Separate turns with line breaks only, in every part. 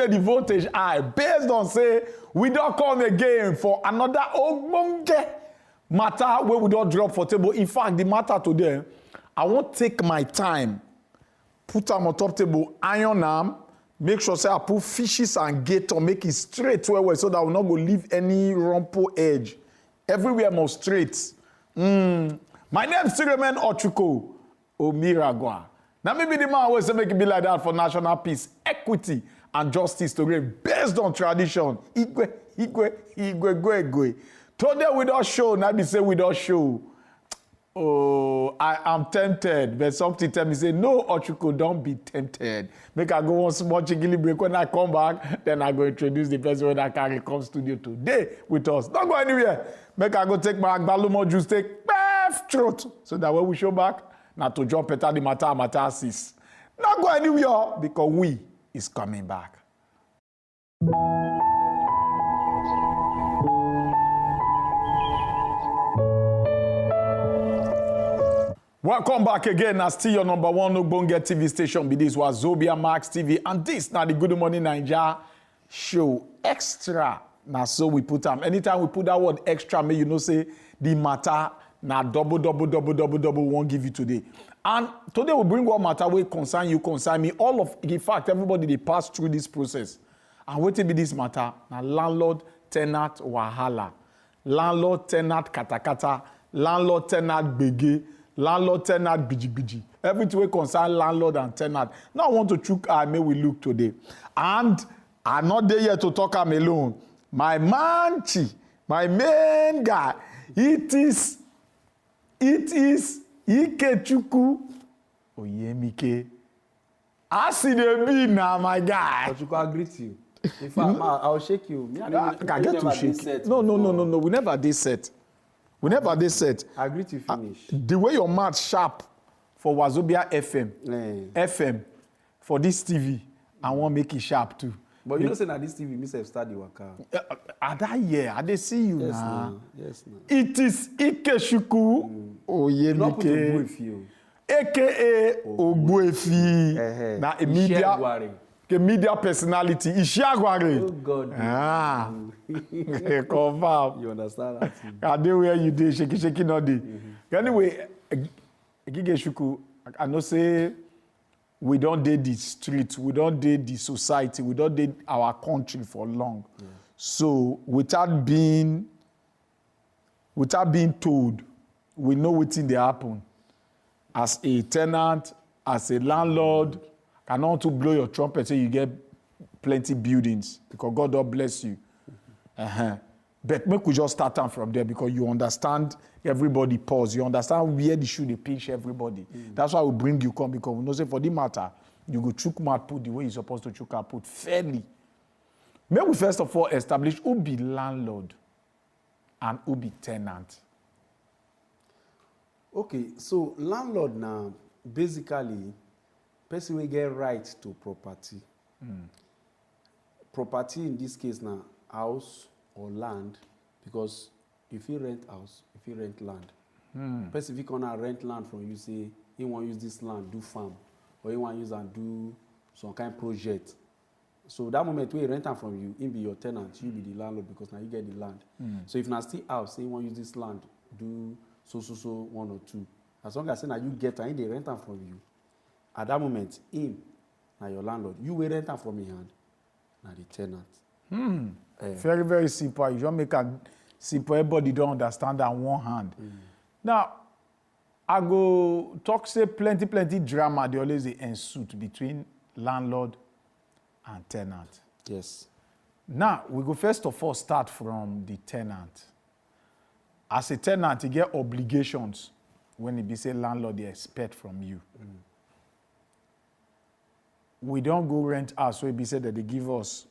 today the voltage high based on say we don't come again for another ogbonge matter where we don't drop for table. In fact, the matter today, I won't take my time, put them on top table, iron them, make sure say I put fishes and gator, make it straight well so that I will not go leave any rumple edge. Everywhere must straight. My name still remain Ochuko Omiragwa. Now maybe the man always say make it be like that for national peace, equity, and justice to reign based on tradition. Igwe. Today we don't show, now be say we don't show. Oh, I am tempted, but something tell me say, no, Ochuko, don't be tempted. Make I go one small chickily break. When I come back, then I go introduce the person when I carry come studio today with us. Don't go anywhere. Make I go take my Agbalumo juice, take throat. So that when we show back, now to jump better the matter sis. Not go anywhere because we is coming back. Welcome back again. Now still your number one Ogbonge TV station. Be this Wazobia Max TV. And this now the Good Morning Naija show extra. Now so we put them. Anytime we put that word extra, may you know say the matter now double won't give you today. And today we bring one matter where concern you, concern me. All of, in fact, everybody they pass through this process. And what will be this matter? Now landlord tenant wahala, landlord tenant katakata, landlord tenant bege. Landlord, tenant, biji. Everything we concern landlord and tenant. Now I want to chook eye, may we look today. And I'm not there yet to talk am alone. My manchi, my main guy, it is Ikechukwu Oyemike. I see the be now, my guy.
Ochuko, I greet you. In fact, I'll shake you.
I get to shake. No. We never did set. We never did set.
I agree to finish.
The way your mouth sharp for Wazobia FM for this TV, I want to make it sharp too.
But you know, say that this TV, me have study waka.
At that year, I dey see you
yes,
now.
Yes, now.
It is Ikechukwu Oyemike, aka Ogbuefi. Now a media personality. Ishiagware.
Oh God.
Confirm.
You understand that?
I dey where you dey, shaky no dey. Anyway, Ikechukwu, I know say we don't date the street, we don't date the society, we don't date our country for long. Yeah. So without being told, we know what's in the happen. As a tenant, as a landlord, cannot to blow your trumpet so you get plenty buildings because God don't bless you. But make we just start from there because you understand everybody pause. You understand where the shoe they pinch everybody. That's why we bring you come because we know say for the matter, you go chook mat put the way you're supposed to chook and put fairly. May we first of all establish who be landlord and who be tenant.
Okay, so landlord now basically person will get right to property. Property in this case now house or land, because if you rent house, if you rent land, person if you gonna rent land from you, say he want use this land do farm, or he want use and do some kind of project. So that moment when he rent am from you, he be your tenant, you be the landlord because now you get the land. So if now still house, say he want use this land do so one or two. As long as say now you get and they rent am from you, at that moment him now your landlord, you will rent am from his hand, now the tenant.
Very, very simple. You don't make a simple, everybody don't understand that on one hand. Now, I go talk say plenty drama, they always ensue between landlord and tenant.
Yes.
Now, we go first of all start from the tenant. As a tenant, you get obligations when it be say landlord they expect from you. We don't go rent house, so it be said that they give us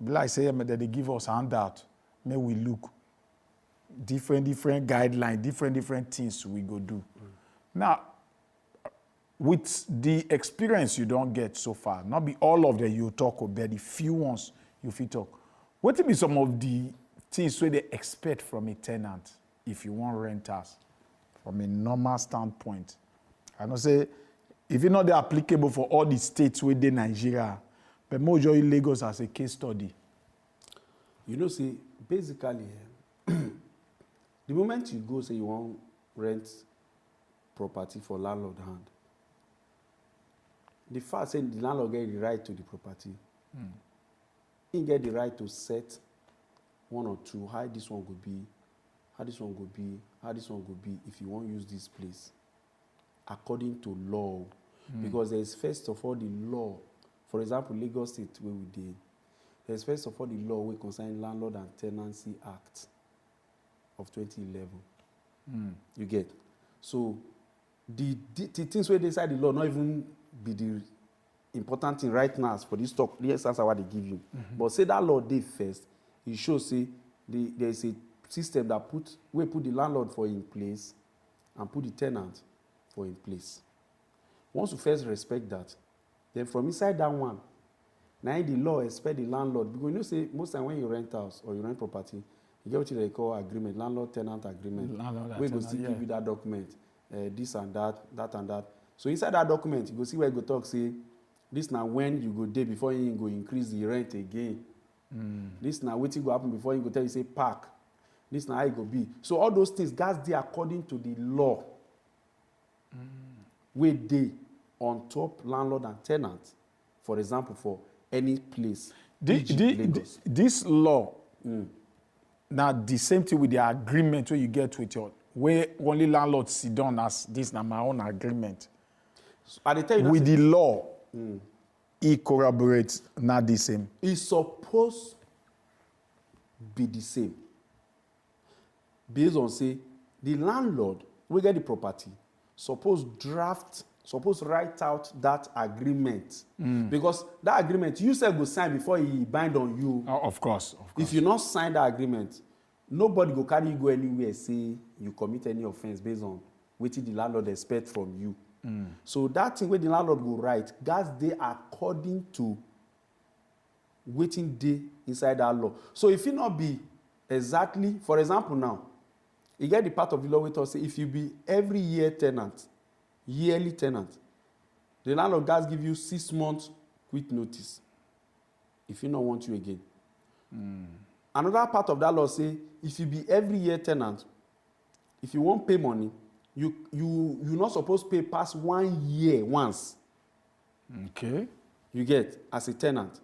like say that they give us handout, may we look different guidelines, different things we go do. Now, with the experience you don't get so far, not be all of them you talk about, the few ones you fit talk. What will be some of the things where they expect from a tenant if you want renters from a normal standpoint? I know say if it's not applicable for all the states within Nigeria, But more use Lagos as a case study.
You know, see, basically, the moment you go say you want rent property for landlord hand, the fact saying the landlord get the right to the property, he get the right to set one or two how this one could be, how this one could be, how this one could be if you want use this place according to law. Because there is first of all the law. For example, Lagos State where we did. There's first of all the law we concern Landlord and Tenancy Act of 2011. You get. So the things where they say the law not even be the important thing right now for this talk. Yes, that's what they give you. But say that law did first, it shows say there is a system that put the landlord for in place and put the tenant for in place. Once you first respect that, then from inside that one, now the law expect the landlord, because you know say most time when you rent house or you rent property, you get what they call agreement, landlord-tenant agreement. We go still give you that document, this and that, that and that. So inside that document, you go see where you go talk, say, this now when you go there before you go increase the rent again. This now what you go happen before you go tell you say park. This now how it go be. So all those things, that's there according to the law. Where they on top landlord and tenant, for example, for any place.
This law, now the same thing with the agreement where you get with your, where only landlord sit down as this now my own agreement.
So, I tell you
with the law, it corroborates not the same.
It's supposed be the same. Based on say, the landlord will get the property, suppose write out that agreement. Because that agreement, you said go sign before he bind on you.
Oh, of course.
If you not sign that agreement, nobody go carry you go anywhere say you commit any offense based on what the landlord expect from you. So that thing where the landlord go write, that's they according to waiting day inside that law. So if it not be exactly, for example now, you get the part of the law where it say if you be every year tenant, yearly tenant, the landlord does give you 6 months quick notice if he not want you again. Another part of that law say if you be every year tenant, if you won't pay money, you not supposed to pay past 1 year once.
Okay.
You get as a tenant.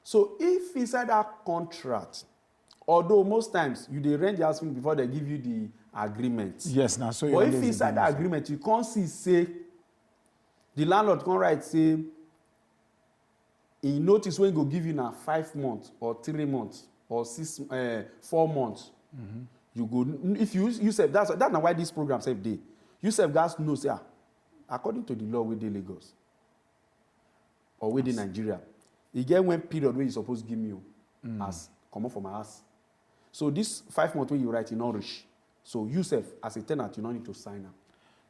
So if inside that contract, although most times you dey rent the house before they give you the agreement.
Yes, now so.
But if inside that agreement you can't see say the landlord can write say he notice when he go give you now 5 months or 3 months or 4 months. You go if you say that's not why this program save day. You say guys know say according to the law with the Lagos or with the Nigeria, you get one period where you supposed to give me as come up from my house. So this 5 months where you write in Irish. So you self as a tenant, you don't need to sign up.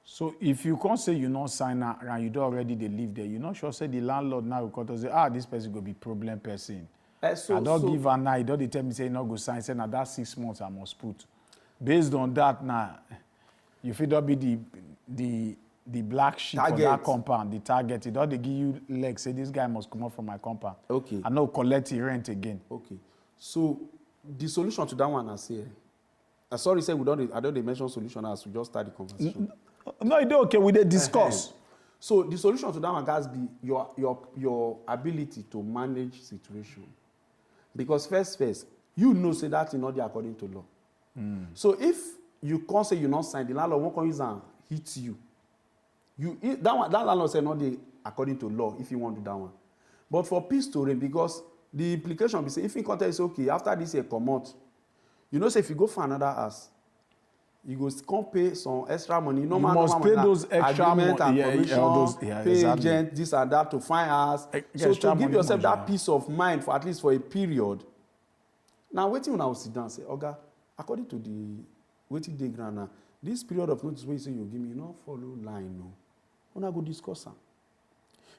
So if you can't say you not sign up and you don't already they live there, you not sure say the landlord now will come to say, this person go be problem person. I don't give a now, don't they tell me say you not go sign, say now that 6 months I must put. Based on that now, you feel that be the black sheep for that compound, the target. It don't they give you legs, say this guy must come out from my compound.
Okay.
I know collect the rent again.
Okay. So the solution to that one I say, sorry, say I don't mention solution as we just start the conversation.
No, it's okay. We did discuss.
So the solution to that one has be your ability to manage situation. Because first, you know say that is not according to law. So if you can't say you not sign, the landlord won't come use and hit you. That landlord say not according to law if you want to do that one. But for peace to reign, because the implication be say if you can't tell okay after this year come out, you know say if you go for another house, you go come pay some extra money.
You must pay those extra money.
Pay
exactly.
agent, this and that to find house. So to give yourself that peace of mind for at least for a period. Now waiting when I will sit down and say, Oga, according to the waiting day grant now, this period of notice where you say you give me, you not follow line, no. When I go discuss them.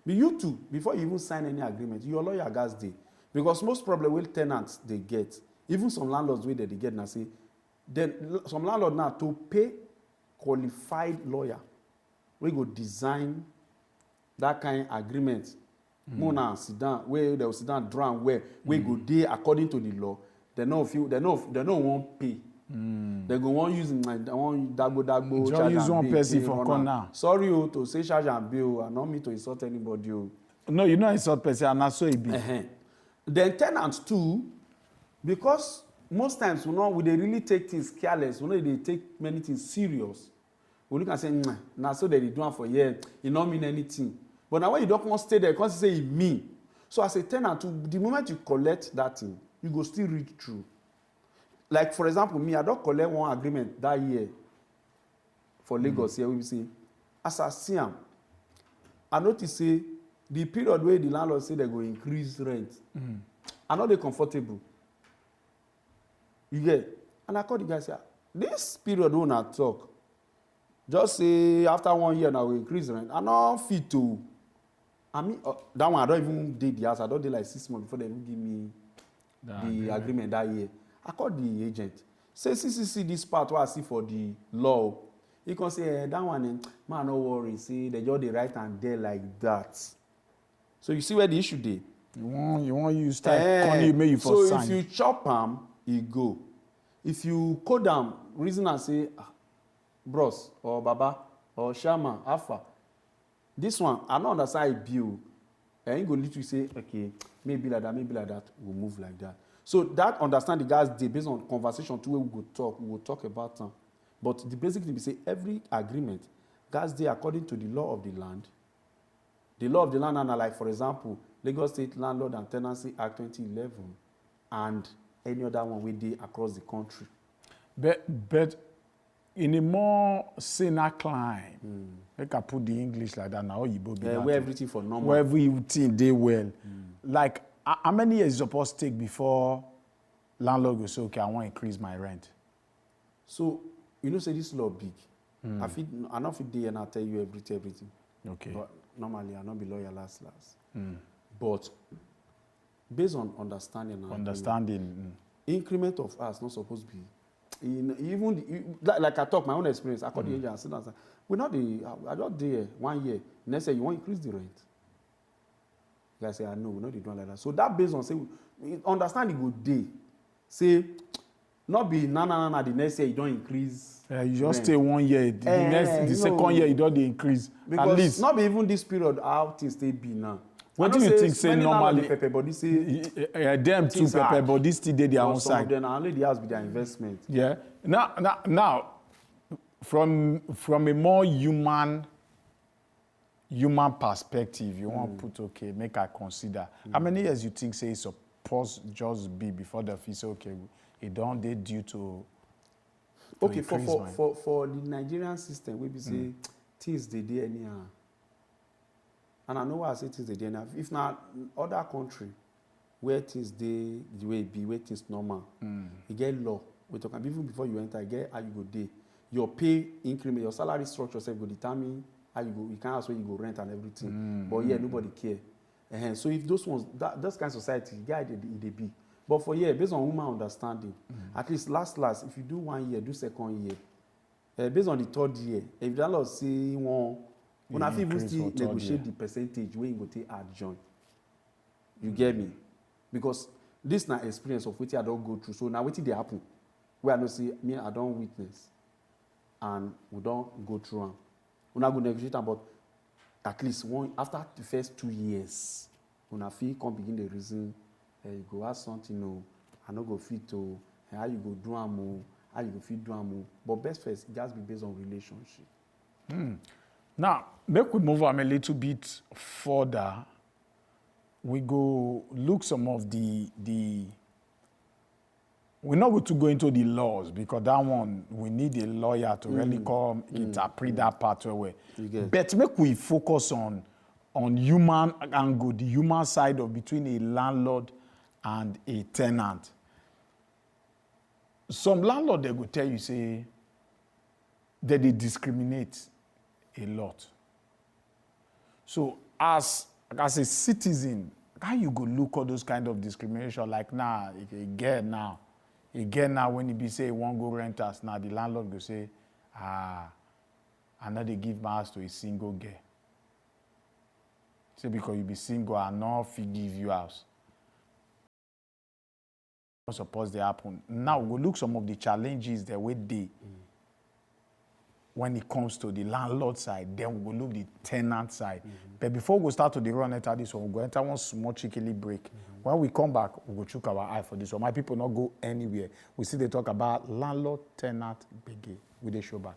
But you too, before you even sign any agreement, your lawyer gas day. Because most problem with tenants they get, even some landlords way that they get now say, then some landlord now to pay qualified lawyer, we go design that kind of agreement Mona sit down, where they will sit down, drown, where we go there according to the law. They no won't pay. They go want use one dagbo
Just use one person for
run am.
corner.
Sorry to say charge and bill, and not me to insult anybody.
No, you know insult person, and that's so it be.
Then tenants too, because most times we dey really take things careless. They take many things serious. We look and say, nah, so they do it for years. It not mean anything. But now when you don't want to stay there, because say it mean. So as a tenant, the moment you collect that thing, you go still read through. Like for example, me, I don't collect one agreement that year for Lagos here. We say, as I see am, I notice say the period where the landlord say they go increase rent, I know they comfortable. You get, and I call the guy say, this period when I talk, just say after 1 year now we increase rent. I not fit to. I mean that one I don't even did the house. I don't did like 6 months before they even give me the agreement that year. I called the agent. Say, see this part what I see for the law. He can say, that one, man, no worry. See, they just the right and there like that. So you see where the issue dey.
You want you start calling you make you for sign.
So if you chop am, e go. If you code am, reason and say, bros or baba or shaman, alpha. This one, I don't understand bill. And you go literally say, okay, maybe like that, we'll move like that. So that understand the guys dey based on conversation too we will talk about them. But the basic thing be say every agreement, guys dey according to the law of the land. The law of the land and like for example, Lagos State Landlords and Tenants Act 2011 and any other one we dey across the country.
But in a more saner climb, make I put the English like that now, Oyibo be that
where everything for normal.
Where everything dey well. Like how many years you supposed to take before landlord go say, okay, I want to increase my rent?
So, you know, say this law big. I not fit dey and I tell you everything.
Okay.
But normally, I not be lawyer last. But based on understanding, increment of us not supposed to be. Like I talk my own experience. I call the agent and sit down and say, we not the. I just there 1 year. Next year you want to increase the rent. You guys say, I know, we know they do like that. So that based on say, understand the good day. Say, not be na the next year you don't increase.
You just stay 1 year. The second year you don't increase.
Because
at least
not be even this period how things they be now.
What do you think? Say normally,
pepper body say
them too pepper body still dey their own side.
Then only the house be their investment.
Yeah. Now, from a more human perspective, you want to put okay, make I consider. How many years you think say it's supposed just be before the fee say okay, it don't dey due to
okay for the Nigerian system, we be say things they dey anyhow. And I know why I say things they dey anyhow. If not other country where things dey the way it be, where things normal, you get law. We talk even before you enter, you get how you go dey. Your pay increment, your salary structure self go determine how you go. You can't ask where you go rent and everything. But yeah, nobody care. So if those ones, those kind of society, yeah, they be. But for based on human understanding, at least last, if you do 1 year, do second year. Based on the third year, if the landlord say when I even still negotiate the percentage where you go take add join. You get me? Because this na experience of what I don't go through. So now what did they happen? Where I don't see me, I don't witness, and we don't go through them. We're not going to negotiate them, but at least after the first 2 years, when I feel come begin the reason, you go ask something, I not go fit to how you go do them, how you go fit do them. But best first, it has to be based on relationship.
Now, make we move on a little bit further. We go look some of the we're not going to go into the laws because that one we need a lawyer to really come interpret that part where. But make we focus on human angle, the human side of between a landlord and a tenant. Some landlord they go tell you say that they discriminate a lot. So as a citizen, how you go look at those kind of discrimination like again now when you be say one go rent us now the landlord go say I know they give my house to a single girl. Say because you be single and not fit give you house. Not supposed to happen. Now we look some of the challenges that we dey when it comes to the landlord side. Then we go look the tenant side. But before we start to the run enter this one, we go enter one small cheekily break. When we come back, we go chook our eye for this one. My people not go anywhere. We see they talk about landlord tenant gbege. We dey show back.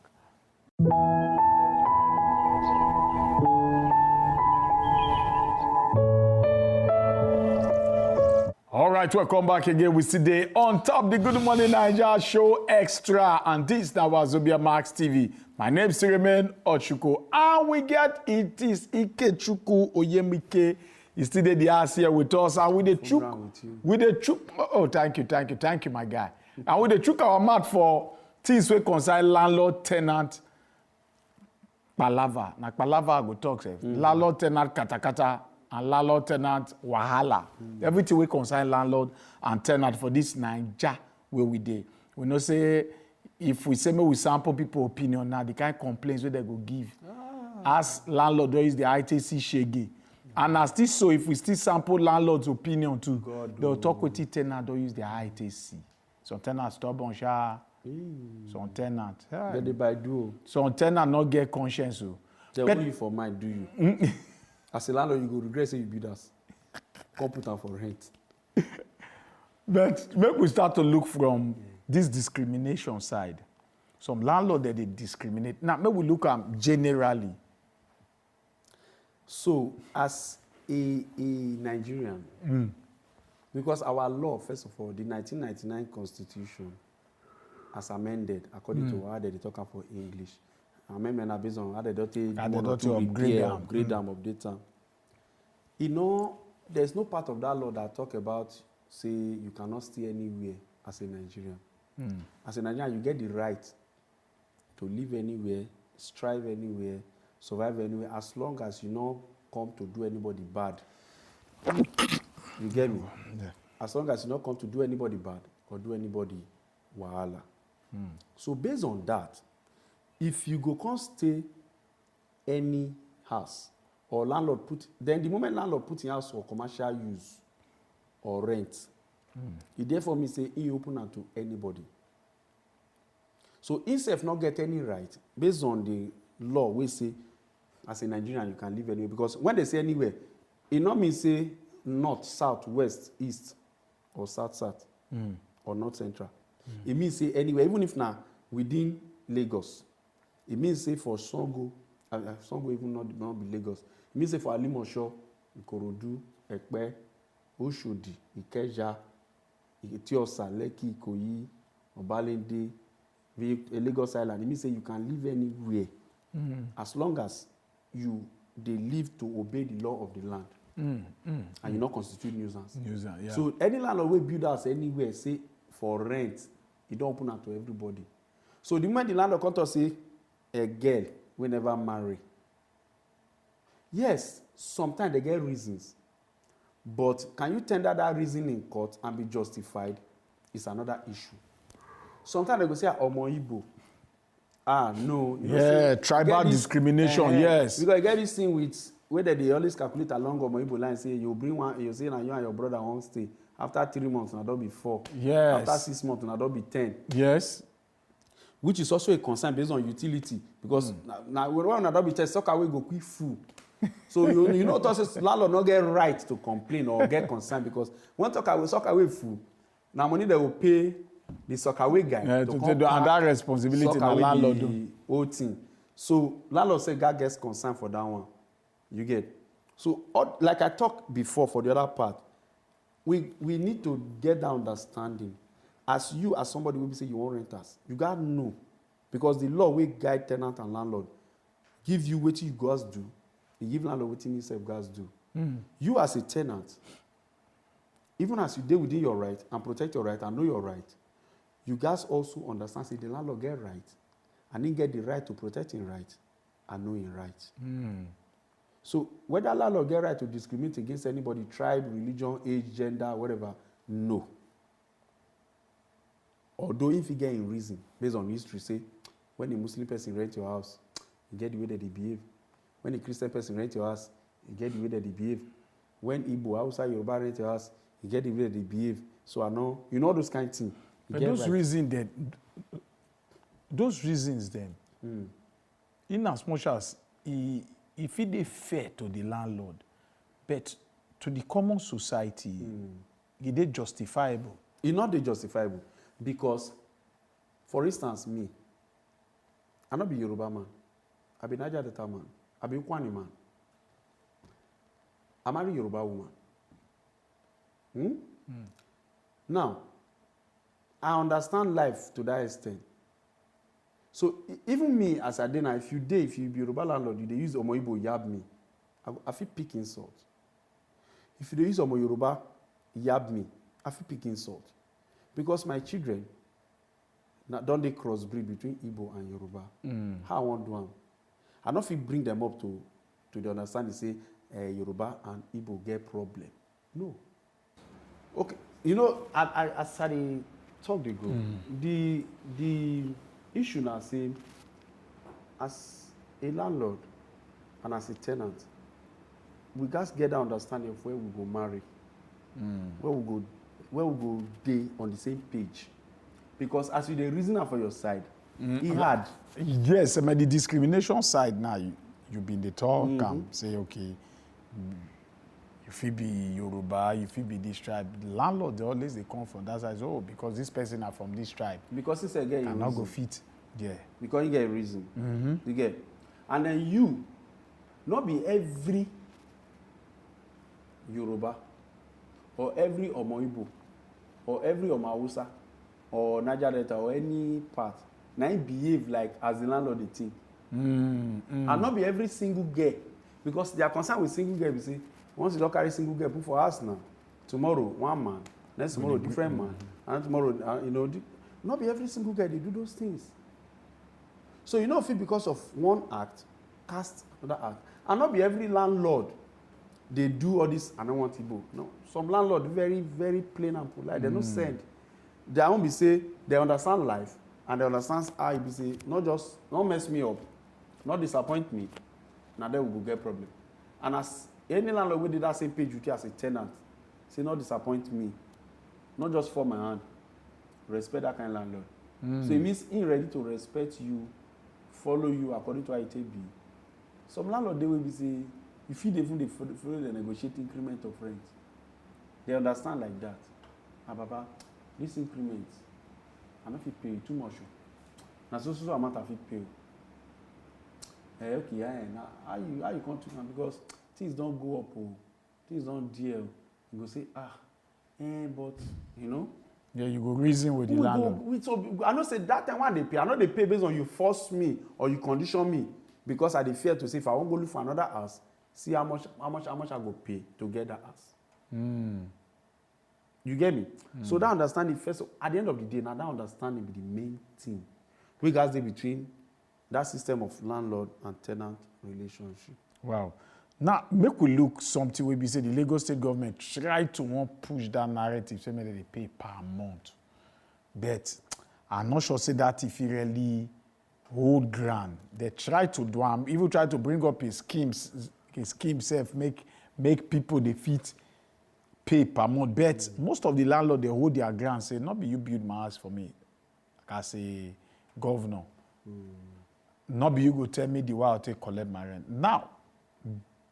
All right, welcome back again. We see the on top the Good Morning Naija show extra, and this now Wazobia Max TV. My name is remain Ochuko, and we get it is Ikechukwu Oyemike. He's still the house here with us, and with the chuk, oh, thank you, my guy. And with the chuk our mouth for things we concern landlord tenant palava. Na palava I go talk say landlord tenant katakata. And landlord tenant wahala. Everything we concern landlord and tenant for this Naija where we dey. We know say if we say we sample people opinion now, the kind of complaints where they go give. As landlord there is the ITC shege. And as this so if we still sample landlord's opinion too, they'll talk with the tenant, don't use the ITC. Some tenants stubborn sha. Some tenant.
Then they buy do.
Some tenant not get conscience. So.
They want you for mind, do you? As a landlord, you go regret say you build us. Come put am for rent.
But make we start to look from this discrimination side. Some landlord that they discriminate. Now, make we look at generally.
So, as a Nigerian, because our law, first of all, the 1999 Constitution, as amended, according to how they talk about for English, amendment are based on how they don't upgrade them. You know, there's no part of that law that talk about, say, you cannot stay anywhere as a Nigerian. As a Nigerian, you get the right to live anywhere, strive anywhere, survive anywhere, as long as you don't come to do anybody bad. You get me? Yeah. As long as you don't come to do anybody bad or do anybody wahala. So based on that, if you go come stay any house or landlord put, then the moment landlord put in house for commercial use or rent, it therefore means say he open am to anybody. So himself not get any right based on the law we say as a Nigerian you can live anywhere, because when they say anywhere, it not mean say north, south, west, east or south or north central. It means say anywhere, even if now within Lagos. It means say for Songo even not be Lagos. It means say for Alimosho, Ikorodu, Ekpe, Oshodi, Ikeja, Etiosa, Lekki, Ikoyi, Obalende, Lagos Island. It means say you can live anywhere as long as they live to obey the law of the land. And you not constitute nuisance.
Yeah.
So any landlord will build house anywhere, say for rent, it don't open up to everybody. So the moment the landlord come to say a girl will never marry. Yes, sometimes they get reasons. But can you tender that reason in court and be justified? It's another issue. Sometimes they go say, Omo Igbo. No.
Yeah, tribal discrimination, yes.
Because you get this thing with, whether they always calculate along Omo Igbo line, say you bring one, you say now you and your brother won't stay. After 3 months, now don't be 4.
Yes.
After 6 months, now don't be 10.
Yes.
Which is also a concern based on utility, because now when another be test, away go quick full. So you know, landlord not get right to complain or get concerned, because when sock away full, now money they will pay the sock away guy
to come and that responsibility the landlord do
whole thing. So landlord say God gets concerned for that one. You get. So like I talked before for the other part, we need to get that understanding. As somebody will say you want renters, you got to know, because the law will guide tenant and landlord, give you what you guys do, and give landlord what you guys do. You as a tenant, even as you deal within your right and protect your right and know your right, you guys also understand, say the landlord get right, and he get the right to protect his right and know his right. So whether landlord get right to discriminate against anybody, tribe, religion, age, gender, whatever, no. Although if you get in reason, based on history, say, when a Muslim person rent your house, you get the way that they behave. When a Christian person rent your house, you get the way that they behave. When Igbo, outside Yoruba rent your house, you get the way that they behave. So I know, you know those kind of things.
But those reasons then, in as much as if it is fair to the landlord, but to the common society, it is justifiable.
It's not justifiable because, for instance, me, I not be Yoruba man, I be Niger Delta man, I be Kwani man. I marry Yoruba woman. Now, I understand life to that extent. So even me as a dinner, if you be Yoruba landlord, you dey use Omo Igbo yab me, I feel pick insult. If you dey use Omo Yoruba yab me, I feel pick insult. Because my children, don't they crossbreed between Igbo and Yoruba? How I want to do them? I don't feel bring them up to the understanding, say Yoruba and Igbo get problem. No. Okay, you know, I started talk they go. The issue now say, as a landlord and as a tenant, we guys get that understanding of where we go marry, where we go day on the same page. Because as you the reasoner for your side, he had.
Yes, but the discrimination side now, you been the talk say, okay, you feel be Yoruba, you feel be this tribe. The landlord, they always they come from that side. Oh, because this person are from this tribe.
Because he said, get
and not go fit. Yeah.
Because you get a reason. You get. And then you, not be every Yoruba, or every Omo Igbo, or every Omo Hausa, or Niger Delta, or any part, now you behave like as the landlord they think. And not be every single girl. Because they are concerned with single girl, you see. Once you don't carry single girl, put for us now. Tomorrow, one man. Next tomorrow, different man. And tomorrow, you know, not be every single girl, they do those things. So you know, if because of one act, cast another act. And not be every landlord, they do all this, and I want Igbo. No. Some landlord, very, very plain and polite. They don't send. They won't be say, they understand life, and they understand how you be say, not mess me up, not disappoint me. Now they will get problem. And as any landlord will do that same page with you as a tenant, say not disappoint me, not just for my hand. Respect that kind of landlord. So it means he ready to respect you, follow you according to how it be. Some landlord they will be say, if they follow the negotiate increment of rent, they understand like that. Ah, Baba, this increment, I not fit pay you too much. Now so amount I fit pay you. Okay, now how you come to now because things don't go up, things don't deal. You go say, but you know.
Yeah, you go reason with the landlord.
So I know say that time when they pay, I know they pay based on you force me or you condition me because I dey fear to say if I won't go look for another house, see how much I go pay to get that house. You get me? So that understanding first, at the end of the day, now that understanding be the main thing. We guys dey between that system of landlord and tenant relationship.
Wow. Now, make we look something where we say the Lagos State government try to want push that narrative, say maybe they pay per month. But I'm not sure say that if he really hold ground. They try to do even try to bring up his scheme self, make people they fit pay per month. But most of the landlord they hold their ground, say, not be you build my house for me, like as a governor. Not be you go tell me the way I'll take collect my rent. Now,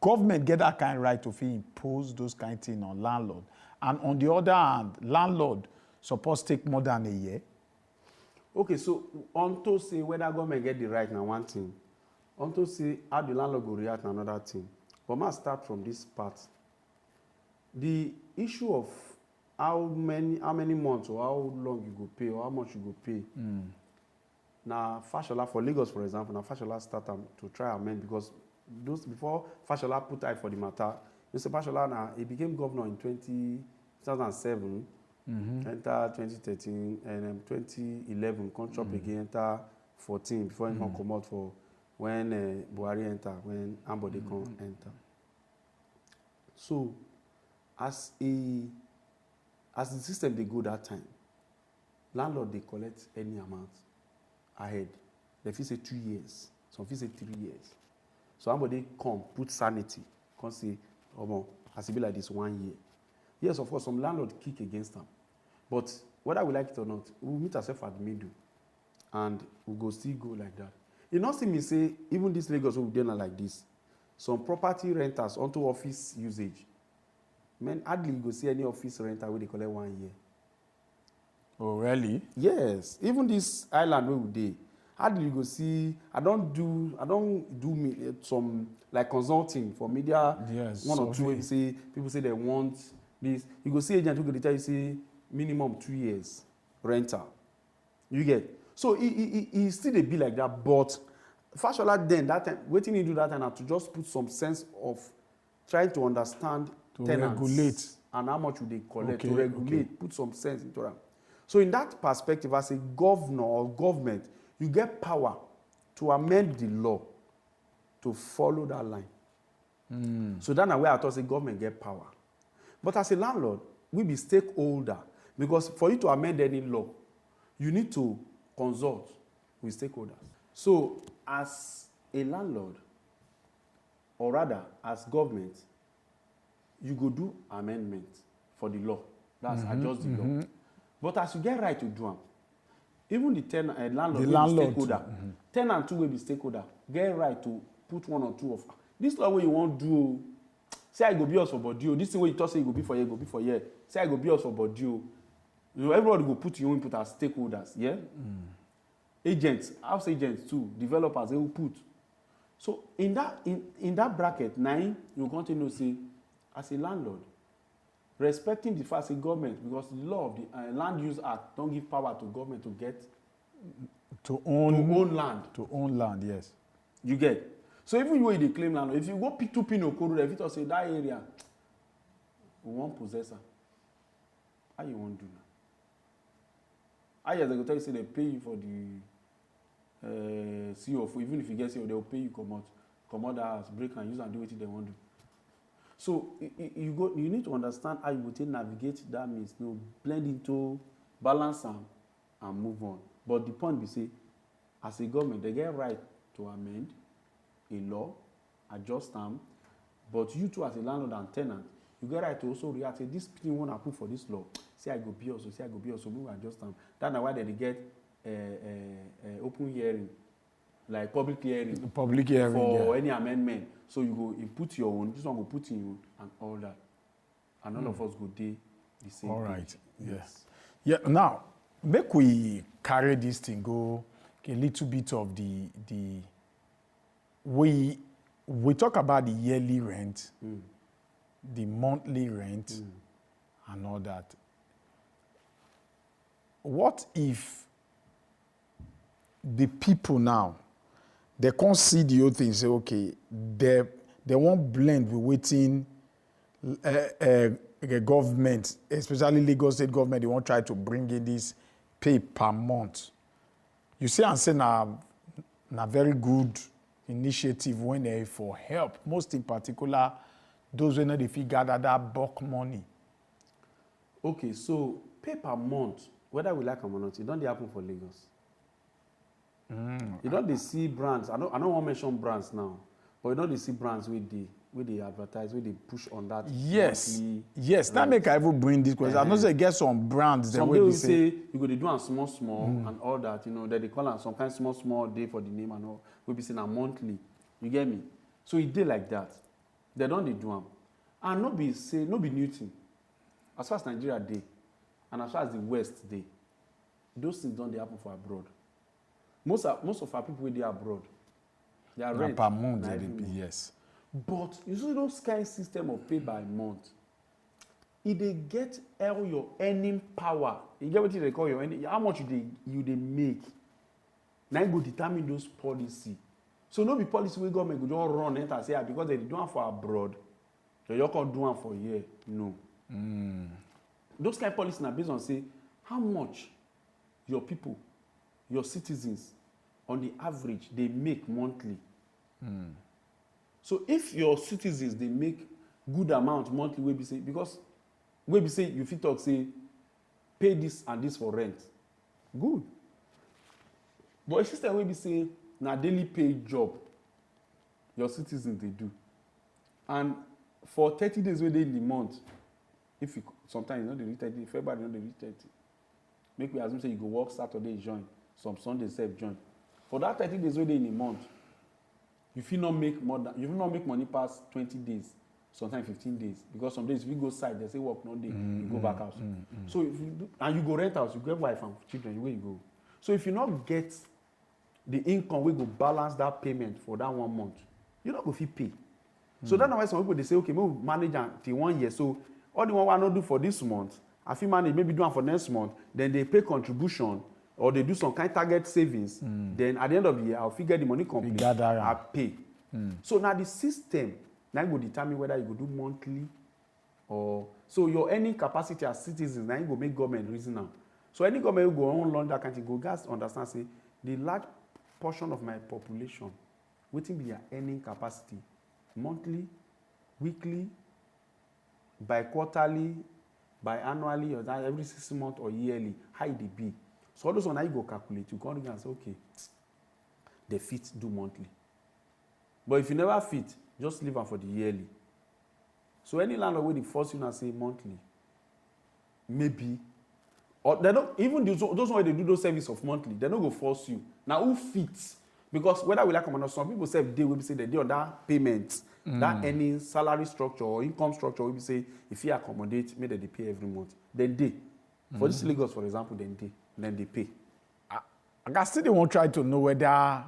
government get that kind of right to impose those kind of things on landlord. And on the other hand, landlord supposed to take more than a year.
Okay, so unto say whether government get the right now one thing, unto say how the landlord go react na another thing. But must start from this part. The issue of how many months or how long you go pay or how much you go pay. Now, Fashola for Lagos, for example, now Fashola start to try amend because those before Fashola put eye for the matter, Mr. Fashola now he became governor in 2007, enter 2013, and 2011 come chop again, enter 14 before he come out for when Buhari enter, when Ambode come enter. So, as the system they go that time, landlord they collect any amount ahead. They feel say 2 years, some feel say 3 years. So somebody come, put sanity, Come say, oh, has it be like this 1 year? Yes, of course, some landlord kick against them. But whether we like it or not, we'll meet ourselves at the middle. And we'll go still go like that. You not see me say, even this Lagos will be done like this. Some property renters onto office usage. Man, hardly you go see any office renter where they collect 1 year.
Oh, really?
Yes. Even this island where we dey, hardly you go see. I don't do some like consulting for media.
Yes.
One or two where people say they want this. You go see agent who go tell you say minimum 2 years renter. You get. So he still dey be like that, but Fashola then that time, waiting he do that time to just put some sense of trying to understand
to
tenants
regulate
and how much would they collect,
okay,
to regulate, put some sense into them. So in that perspective, as a governor or government, you get power to amend the law to follow that line. So that's where I thought the government get power. But as a landlord, we be stakeholder, because for you to amend any law, you need to consult with stakeholders. So as a landlord, or rather as government, you go do amendment for the law. That's adjust the law. But as you get right to do them, even the landlord will be stakeholder. Tenant too will be stakeholder. Get right to put one or two of this law where you want do. Say I go be us for body. This thing where you talk say you go be for here, go be for here. Say I go be us for body. You know, everybody go put your input as stakeholders. Yeah. Agents, house agents too, developers, they will put. So in that bracket, 9, you continue to say, as a landlord, respecting the fact of government, because the law of the Land Use Act don't give power to government to get
to own
land.
To own land, yes.
You get. So even you dey claim land, if you go pick 2 pin Okoro, if it say that area, we won't possess her. How you won't do that? How you go tell you say they pay you for the CO, even if you get CO, they will pay you come out that house, break and use and do what they want to do. So you need to understand how you will navigate that means, blend into, balance and move on. But the point we say, as a government, they get right to amend a law, adjust them, but you too as a landlord and tenant, you get right to also react, say this thing won't approve for this law. Say I go be also, we adjust them. That's why they get open hearing, like public hearing for any amendment. So you go input your own, this one go put in your own, and all that. And all of us go do the same.
All right.
Thing.
Yes. Yeah. Now, make we carry this thing go a little bit of the we talk about the yearly rent, the monthly rent, and all that. What if the people now, they can't see the whole thing and say, okay, they won't blend with waiting a government, especially Lagos State government, they won't try to bring in this pay per month. You see, I'm saying a very good initiative when they for help, most in particular, those when they figure that bulk money.
Okay, so pay per month, whether we like or not, it don't happen for Lagos. You don't they see brands. I don't want to mention brands now, but you don't they see brands where they advertise, where they push on that.
Yes, that make I even bring this question. I know they get some brands.
Some will say you go to do a small and all that. You know that they call it some kind of small day for the name and all. We'll be saying a monthly. You get me? So it day like that. They don't they do them, and no be new thing. As far as Nigeria day, and as far as the West day, those things don't they happen for abroad. Most of our people where they are abroad, they are rent
per month. Yes.
But you see those kind of system of pay by month, if they get all your earning power, you get what they call your earning, how much you they make, now you go determine those policy. So no be policy where government go just run it and say because they do one for abroad, they just can't do one for here. No. Those kind of policy are based on say how much your people, your citizens, on the average, they make monthly. So if your citizens, they make good amount monthly, we be say, because we be say, you fit talk, say, pay this and this for rent. Good. But a system we be say, na daily pay job, your citizens, they do. And for 30 days wey dey in the month, if you sometimes you no dey reach 30, February you no dey reach 30. Make we assume say you go work Saturday join, some Sunday sef join. For that 30 days wey dey in a month, you fit not make money pass 20 days, sometimes 15 days. Because some days if you go side, they say work no dey, you go back house. So if you do, and you go rent house, you get wife and children, where you go. So if you not get the income wey go balance that payment for that 1 month, you no go fit pay. So that's why some people they say, okay, maybe we manage till 1 year. So all the one I not do for this month, I fit manage, maybe do one for next month. Then they pay contribution or they do some kind of target savings. Then at the end of the year, I'll figure the money complete. I pay. So now the system now will determine whether you go do monthly or so your earning capacity as citizens now you go make government reason now. So any government will go on launch that kind of thing, go guys understand say the large portion of my population waiting be their earning capacity monthly, weekly, by quarterly, by annually, or every 6 months or yearly, how it be. So all those one, now you go calculate, you go and say, okay, they fit do monthly. But if you never fit, just leave them for the yearly. So any landlord will force you and say monthly, maybe, or they don't, even those ones they do those service of monthly, they don't go force you. Now who fits? Because whether we like them or not, some people say they will say they do on that payment, that any salary structure or income structure will say if you accommodate, maybe they pay every month. Then they, for this Lagos, for example, then they pay.
I still don't want to try to know whether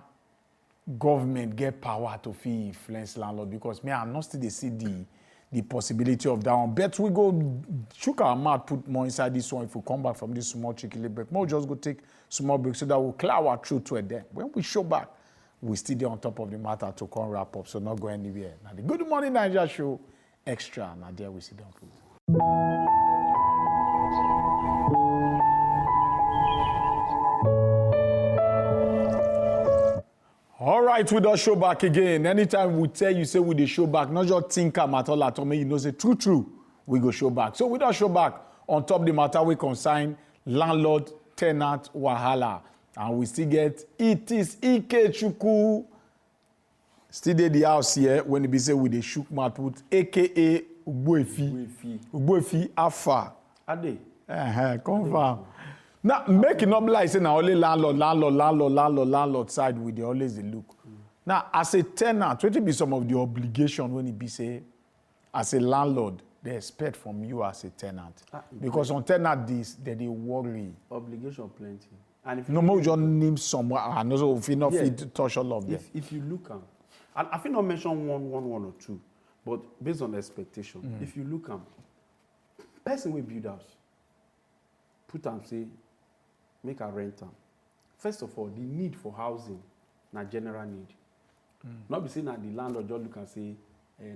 government get power to fee influence landlord because me, I'm not still they see the possibility of that one. Bet we go shook our mouth, put more inside this one if we come back from this small cheeky break. We'll just go take small break so that we'll clear our truth to it then. When we show back, we still there on top of the matter to come wrap up, so not go anywhere. Now the Good Morning Nigeria show extra. Now there we sit down, please. All right, we don't show back again. Anytime we tell you, say we the show back, not just think at all, you know, say true, we go show back. So we don't show back on top the matter we consign landlord tenant wahala. And we still get, it is Ikechukwu. Still dey the house here when it be say we the shook mat put, aka Ogbuefi. Ogbuefi Afa.
Ade.
Confirm. Now, make it not be like say now only landlord side with the always the look. Now, as a tenant, what will be some of the obligation when it be say, as a landlord, they expect from you as a tenant? Because on tenant this, they worry.
Obligation plenty. And if
no more just name somewhere, and also if you not fit touch all of them.
If you look at, and I think not mention one or two, but based on expectation, if you look at, person will build house, put and say, make a rent am. First of all, the need for housing, na general need. Not be saying that the landlord just look and say,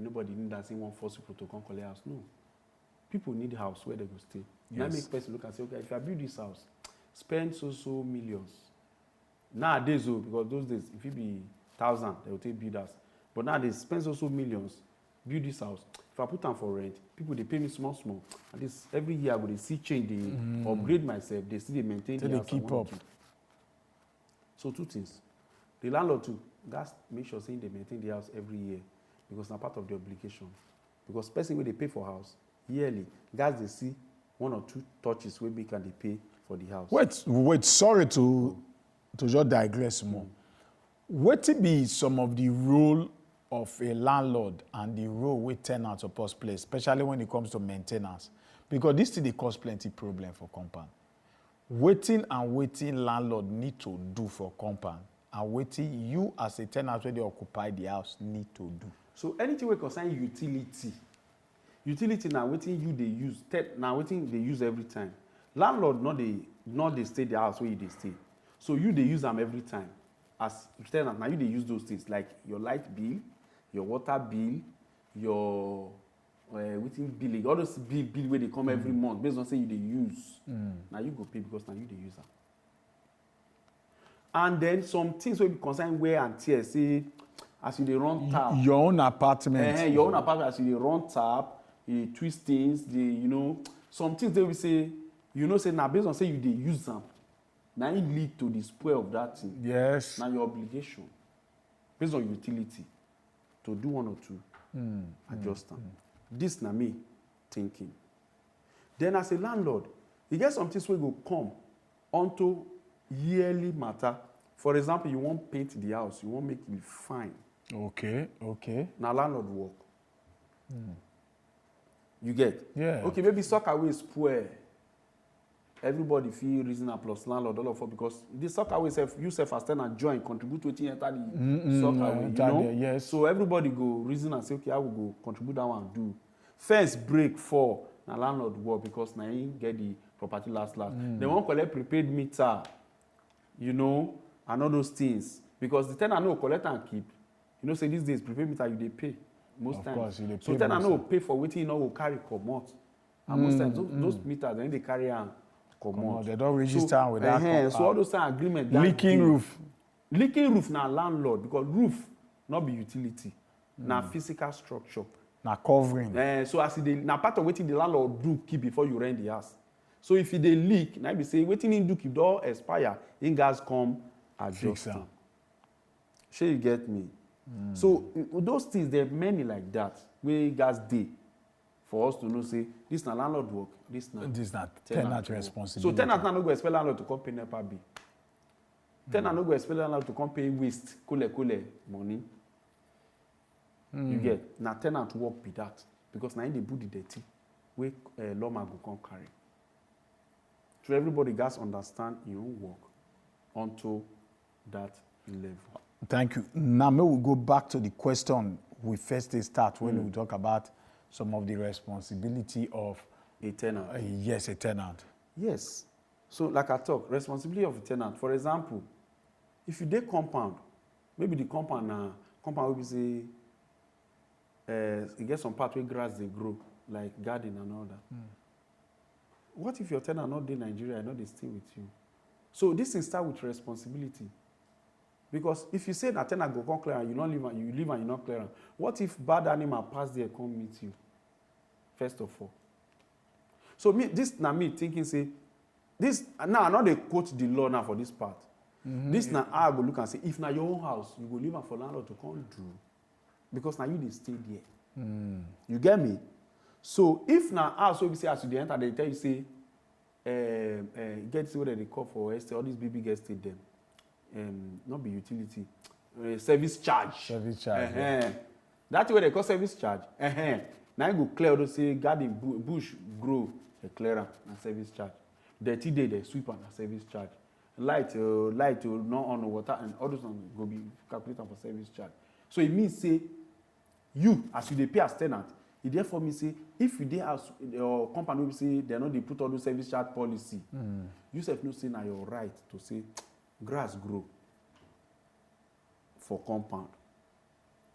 nobody need that, say one force people to come collect house. No. People need house where they go stay. Yes. Now make person look and say, okay, if I build this house, spend so millions. Nowadays, because those days, if it be 1,000, they will take build house. But nowadays, spend so millions, build this house. If I put them for rent, people they pay me small. At least every year I go they see change, they upgrade myself, they still maintain the house.
They keep up.
So two things. The landlord too, that's make sure saying they maintain the house every year because now part of the obligation. Because person when they pay for house yearly, guys they see 1 or 2 touches where big can they pay for the house.
Wait, sorry to just digress more. What to be some of the role of a landlord and the role with tenants supposed play, especially when it comes to maintenance? Because this still cause plenty problem for compound. Waiting landlord need to do for compound and waiting you as a tenant when they occupy the house need to do.
So anything we concern utility now waiting you they use, now waiting they use every time. Landlord not they stay the house where they stay. So you they use them every time. As tenant, now you they use those things like your light bill, your water bill, your waiting billing, all those bill where they come every month based on say you they use. Now you go pay because now you they use them. And then some things will be concerned wear and tear. Say as you they run tap.
Your own apartment.
Your own apartment as you they run tap, you twist things, some things they will say, say now based on say you they use them. Now it lead to the spoil of that thing.
Yes.
Now your obligation, based on utility, to do 1 or 2, adjust them. This na me thinking. Then as a landlord, you get some things wey go come onto yearly matter. For example, you wan paint the house, you wan make it fine.
Okay.
Na landlord work. You get?
Yeah.
Okay, maybe soccer wey spoil. Everybody feel reason am plus landlord all of us because the soccer wey you self as ten ant join contribute wetin enter the soccer wey, you know.
Yes.
So everybody go reason and say, okay, I will go contribute that one do. Fence break fall, na landlord work because na him get the property last. They wan collect prepaid meter, you know, and all those things because the ten ant no collect and keep. You know, say these days prepaid meter you dey pay most times.
Course, you dey pay
so ten ant
most
no pay for wetin you no go carry comot. And most times those meters dem dey carry am comot.
They don't register with that.
So all those kind of agreement.
Leaking roof.
Leaking roof na landlord because roof not be utility. Na physical structure.
Na covering.
So as na part of wetin the landlord do keep before you rent the house. So if e dey leak, na be say wetin him do keep don expire, him gats come adjust am. Shey you get me? So those things there many like that wey gats dey for us to know say this na landlord work, this na
tenant responsibility.
So tenant now no go expect landlord to come pay NEPA bill. Tenant no go expect landlord to come pay waste, kole money. You get? Na tenant work be that because na him dey put the dirty wey lawman go come carry. So everybody gats understand him own work onto that level.
Thank you. Now may we go back to the question we first start when we talk about some of the responsibility of
a tenant.
Yes, a tenant.
Yes. So like I talk, responsibility of a tenant. For example, if you dey compound, maybe the compound na compound wey be say e get some part where grass dey grow, like garden and all that. What if your tenant not dey Nigeria, not dey stay with you? So this thing start with responsibility. Because if you say that tenant go come clear and you not leave and you leave and you not clear, what if bad animal pass there come meet you? First of all. So this na me thinking say this now I not dey quote the law now for this part. This na how I go look and say if na your own house, you go leave am for landlord to come do. Because now you dey stay there. You get me? So if na house wey be say as you dey enter, they tell you say get this what they call for estate, all these big estate them. Not be utility, service charge.
Service charge.
That's what they call service charge. Now you go clear, they say garden bush grow, they clear and service charge. Dirty day they sweep and service charge. Light not on water and all those go be calculated for service charge. So it means say you as you dey pay as tenant, it therefore mean say if you dey house or company will say they know they put all those service charge policy, you self know say na your right to say grass grow for compound.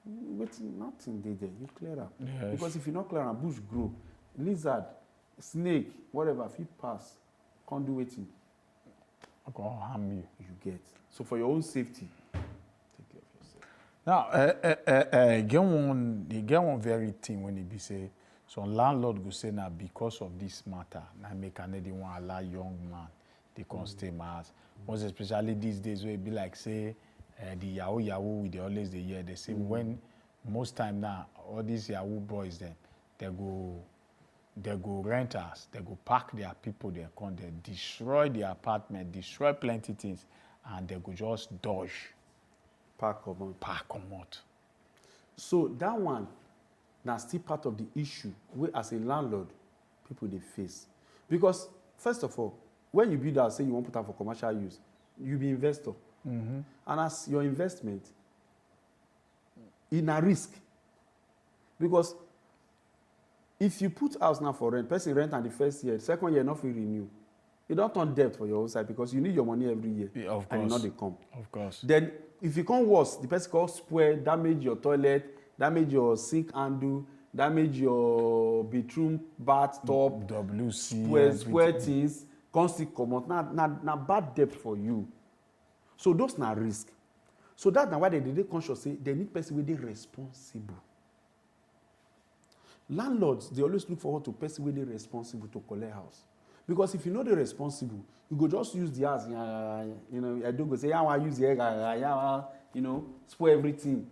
Waiting, nothing dey there. You clear up.
Yes.
Because if you not clear am, bush grow, lizard, snake, whatever, fit pass, can't do waiting.
I can harm you.
You get. So for your own safety, take care of yourself.
Now, get one very thing when it be say some landlord go say now because of this matter, now make another one allow young man they can stay my house. Most especially these days where it be like say the Yahoo we they always the hear they say when most time now all these Yahoo boys then they go rent house, they go pack their people there, come they destroy the apartment, destroy plenty things, and they go just dodge.
Park come
out.
So that one now still part of the issue where as a landlord people they face. Because first of all, when you build house, say you want to put out for commercial use, you be investor. And as your investment, in a risk. Because if you put house now for rent, person rent and the first year, the second year not free renew. You don't turn debt for your own side because you need your money every year.
Yeah, of course.
And you know they come.
Of course.
Then if you come worse, the person can spoil, damage your toilet, damage your sink handle, damage your bedroom bathtub, spoil things, come still come out. Now bad debt for you. So those na risk. So that's why they conscious say they need person where they responsible. Landlords, they always look forward to person where they responsible to collect house. Because if you know they're responsible, you go just use the house, I don't go say, yeah, I use the spoil everything.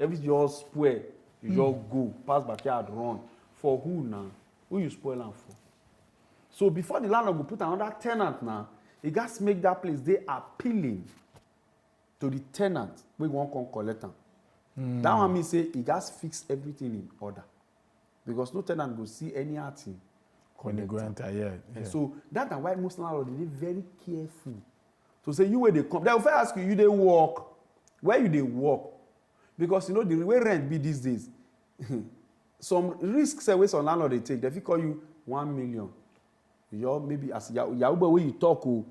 Everything just spoil. You just go, pass backyard, run. for who now? Who you spoil am for? So before the landlord go put another tenant now, he gats make that place dey appealing to the tenant wey wan come collect am. That one mean say he gats fix everything in order, because no tenant go see any thing
When you go enter, yeah.
So that na why most landlords dey very careful to say you wey dey come. They will first ask you, you dey work? Where you dey work? Because you know the way rent be these days. Some risks wey some landlord dey take, they fit call you 1 million. You maybe as Yahoo wey you talk o,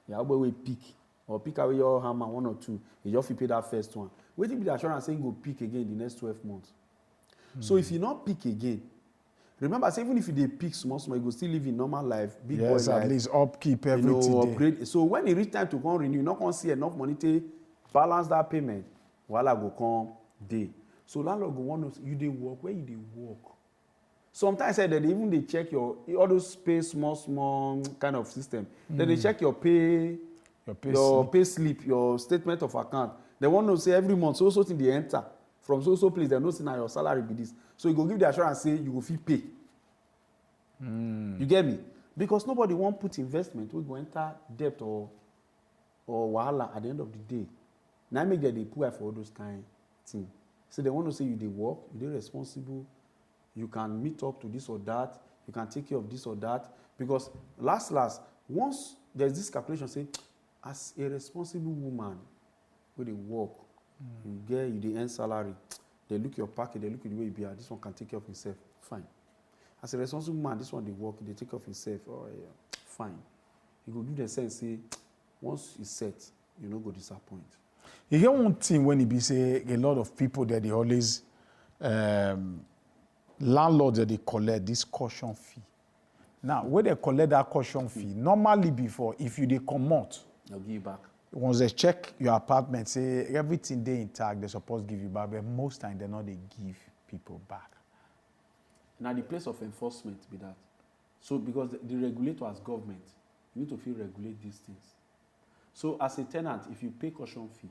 Yahoo wey pick or pick away your hammer 1 or 2, you just fit pay that first one. Wetin be the assurance say you go pick again the next 12 months? So if you not pick again, remember say even if you dey pick small, you go still live in normal life, big boy life.
At least upkeep everything.
You know, upgrade. So when e reach time to come renew, you not come see enough money to balance that payment. Wahala go come dey. So landlord go want to you dey work. Where you dey work? Sometimes they even they check your all those pay small kind of system. Then they check your pay slip, your statement of account. They want to say every month so thing they enter from so place. They know say na your salary be this. So you go give the assurance say you go fit pay. You get me? Because nobody want put investment we go enter debt or wahala at the end of the day. Now make them they poor for all those kind things. So they want to say you dey work, you dey responsible, you can meet up to this or that, you can take care of this or that. Because last, once there's this calculation say, as a responsible woman, where they work, you dey earn salary, they look your package, they look at the way you be, this one can take care of himself, fine. As a responsible man, this one they work, they take care of himself, oh yeah, fine. You go give them sense, say, once it's set, you no go disappoint.
You get one thing when it be say a lot of people that they always landlords that they collect this caution fee. Now, when they collect that caution fee, normally before, if you they come out,
they'll give you back.
Once they check your apartment, say everything they intact, they're supposed to give you back, but most time they not they give people back.
Now the place of enforcement be that. So because the regulator as government, you need to feel regulate these things. So as a tenant, if you pay caution fee,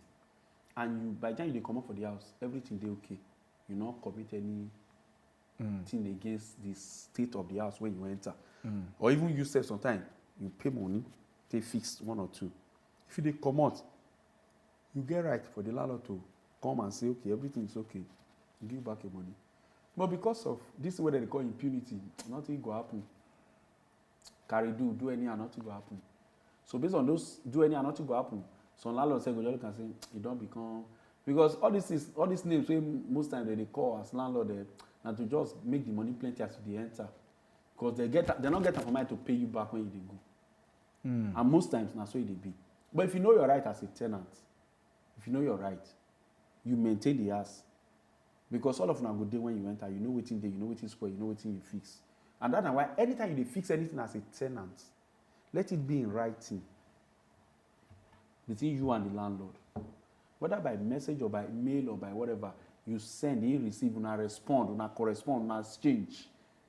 and you by the time you come up for the house, everything they okay. You not commit any thing against the state of the house when you enter. Or even you say sometimes you pay money, they fix 1 or 2. If they come out, you get right for the landlord to come and say, okay, everything is okay. You give back your money. But because of this way that they call impunity, nothing will happen. Carry do any and nothing will happen. So based on those do any and nothing will happen, some landlords say, go just can say, it don't become, because all these names most times they call as landlord and to just make the money plenty as they enter. Because they not getting for money to pay you back when you go. And most times that's what they be. But if you know your right as a tenant, if you know your right, you maintain the house. Because all of them are good day when you enter, you know what's in there, you know what's in spoil, you know what's in you fix. And that's why anytime you fix anything as a tenant, let it be in writing between you and the landlord. Whether by message or by mail or by whatever, you send, he receive, and respond, and correspond, and exchange.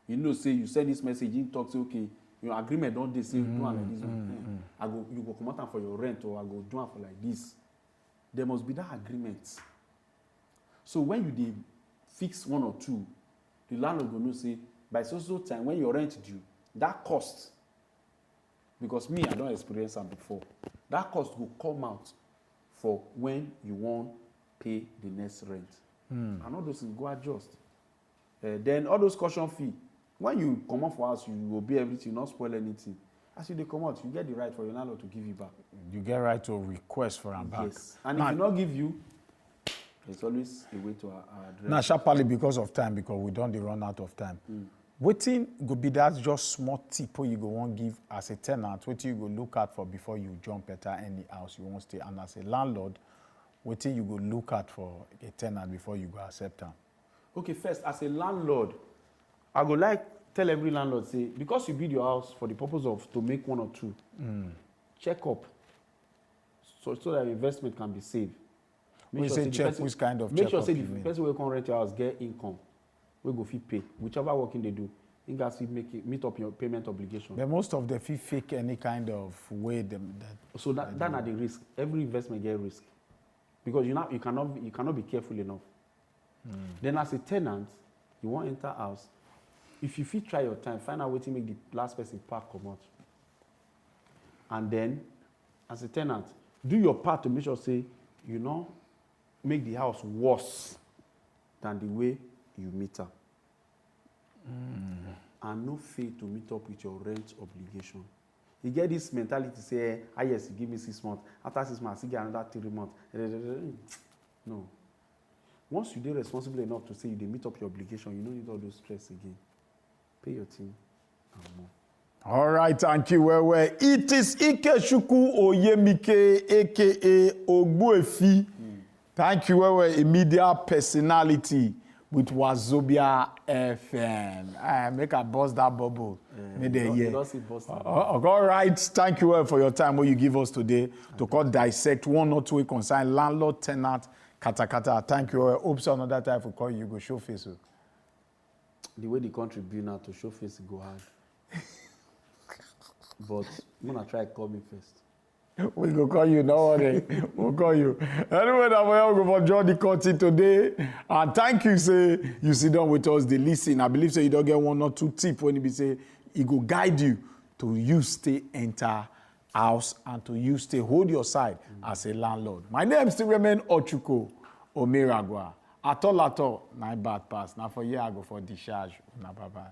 You know, say you send this message, you talk, say, okay, your agreement don't they say do like this one. You go come out for your rent or I go do it for like this. There must be that agreement. So when you dey fix 1 or 2, the landlord will know say by so time when your rent due, that cost, because me I don't experience that before, that cost will come out for when you won't pay the next rent. And all those things go adjust. Then all those caution fee, when you come out for house, you obey everything, not spoil anything. As you come out, you get the right for your landlord to give you back.
You get right to request for them back.
Yes. And if you not give you, there's always a way to address.
Now, sharply because of time, because we don't run out of time. Wetin go be that just small tip you go want give as a tenant, wetin you go look at for before you jump enter any house you want stay, and as a landlord, wetin you go look at for a tenant before you go accept them.
Okay, first, as a landlord, I go like tell every landlord, say, because you build your house for the purpose of to make 1 or 2, check up so that investment can be saved.
Make sure say check which kind of
make
check
sure
up
say
you
the
mean.
person who come rent your house get income, we go fit pay. Whichever working they do, you guys fit meet up your payment obligation.
But most of the fee fake any kind of way them that.
So that are the risk. Every investment get risk, because you cannot be careful enough. Then as a tenant, you want enter house, if you fit try your time, find out wetin make the last person park comot. And then, as a tenant, do your part to make sure say you no make the house worse than the way you meet am. And no fail to meet up with your rent obligation. You get this mentality say, yes, you give me 6 months. After 6 months, you get another 3 months. No. Once you dey responsible enough to say you dey meet up your obligation, you don't need all those stress again. Pay your team and more.
All right, thank you. Well. It is Ikechukwu Oyemike, a.k.a. Ogbuefi. Thank you, a media personality with Wazobia FM. Make a bust that bubble. All right, thank you for your time what you give us today to dissect one or two concern landlord, tenant, kata. Thank you. Hope so another time for call you go show face.
The way the country be now to show face go hard. But I'm gonna try to call me first.
We go call you, no worry. We'll call you. Anyway, I'm going to for join the content today. And thank you, say, you sit down with us, the listen. I believe say you don't get one or two tips when you be say, it go guide you to you stay enter house and to you stay hold your side as a landlord. My name still remain Ochuko Omiragwa. At all, na bad pass. Now for year I go for discharge. Na bye-bye.